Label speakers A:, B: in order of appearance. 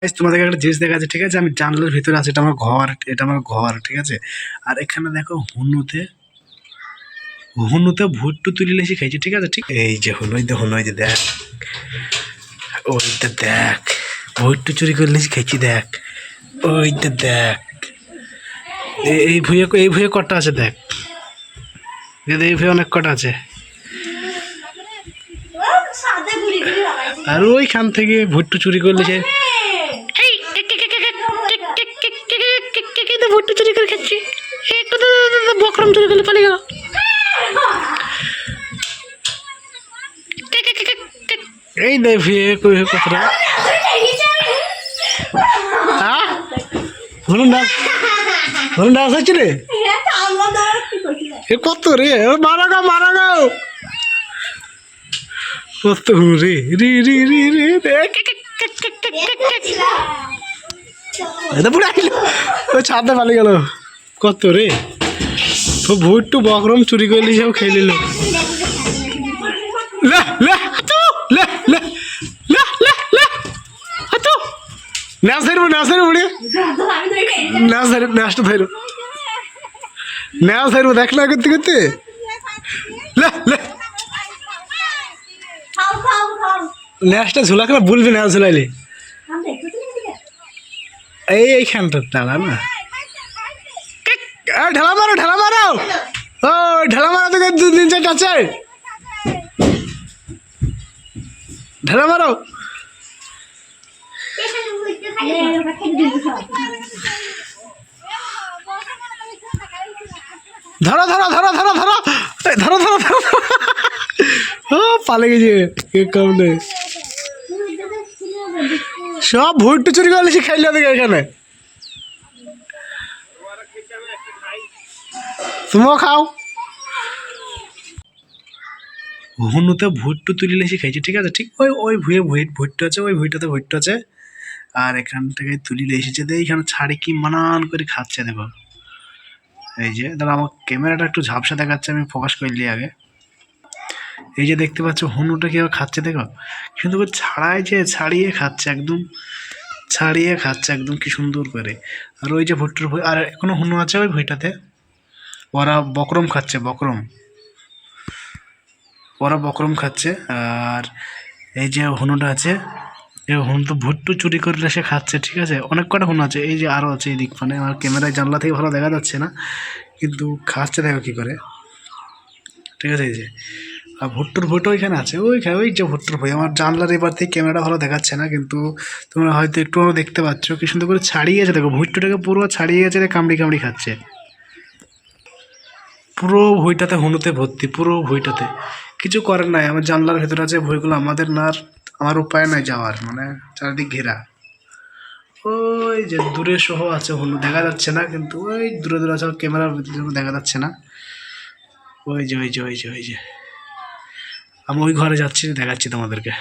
A: তোমাদেরকে একটা জিনিস দেখা যাচ্ছে, ঠিক আছে? আমি জানলার ভিতরে আছি, এটা আমার ঘর, এটা আমার ঘর, ঠিক আছে? আর এখানে দেখো হুনুতে হুনুতে ভুট্টু তুলি লেসি খাইছে, ঠিক আছে? ঠিক এই যে হুনুই যে দেখ, ওইটা দেখ, ভুট্টু চুরি করে লেসি খাইছি, দেখ ওইটা দেখ। এই ভুঁয়ে কটা আছে দেখ, এই ভুঁয়ে অনেক কটা আছে। আর ওইখান থেকে ভুট্টু চুরি করলে সে ভুট্টু চুরি করে খাচ্ছি, বকরম চুরি করলে পালিয়ে গেল। এই দেখি কথাটা হলুন ডান্স হচ্ছে রে, কত রে, মারা গাও কত রে রি রি রি রি পুরো ওই ছাদে পালিয়ে গেল। কত রে, তো ভুট্টু বকরম চুরি করে নিয়ে সব খেয়ে নিল। দেখ না করতে করতে ন্যাসটা ঝোলা করে বলবি না ঝোলাইলে এইখানটা দাঁড়া না, ঢেলা মারো ও ঢেলা মারো তোকে দুদিন চারটা আছে, ঢেলা মারো। ধরো ও পালে গেছে কম নেই, সব ভুট্টু চুরি করে সে খাইলে দেখে এখানে। তুমিও খাও। হুনুতে ভুট্টু তুলি লেসি খাইছে, ঠিক আছে? ঠিক ওই ভুঁয়ে ভুট্টু আছে, ওই ভুঁইটাতে ভুট্টু আছে, আর এখান থেকে তুলি এসেছে, এইখানে ছাড়ি কি মানান করে খাচ্ছে দেখো। এই যে দাঁড়া, আমার ক্যামেরাটা একটু ঝাপসা দেখাচ্ছে, আমি ফোকাস করলি আগে। এই যে দেখতে পাচ্ছ হুনুটা কীভাবে খাচ্ছে দেখো, কিন্তু ছাড়িয়ে খাচ্ছে একদম, কি সুন্দর করে। আর ওই যে ভুট্টুর ভুঁই, আর এখনো হুনু আছে ওই ভুঁইটাতে, ওরা বকরম খাচ্ছে। আর এই যে হুনুটা আছে, এই হুনু তো ভুট্টু চুরি করলে সে খাচ্ছে, ঠিক আছে? অনেক কটা হুনু আছে, এই যে আরও আছে এই দিক, মানে আমার ক্যামেরায় জানলা থেকে ভালো দেখা যাচ্ছে না, কিন্তু খাচ্ছে দেখো কী করে, ঠিক আছে? এই যে আর ভুট্টুর ভুঁইটা ওইখানে আছে, ওই যে ভুট্টুর ভুঁই, আমার জানলার এবার থেকে ক্যামেরাটা ভালো দেখাচ্ছে না, কিন্তু তোমরা হয়তো একটু দেখতে পাচ্ছ কি সুন্দর করে ছাড়িয়ে গেছে দেখো, ভুট্টুটাকে পুরো ছাড়িয়ে গেছে, কামড়ি খাচ্ছে। পুরো ভুঁইটাতে হুনুতে ভর্তি, পুরো ভুঁইটাতে। কিছু করার নাই, আমার জানলার ভেতরে আছে ভুঁইগুলো, আমাদের না আমার উপায় নাই যাওয়ার, মানে চারিদিক ঘেরা। ওই যে দূরে সহ আছে হুনু, দেখা যাচ্ছে না, কিন্তু ওই দূরে আছে, ক্যামেরার ভিতরে দেখা যাচ্ছে না। ওই যে আমি ওই ঘরে যাচ্ছি, দেখাচ্ছি তোমাদেরকে।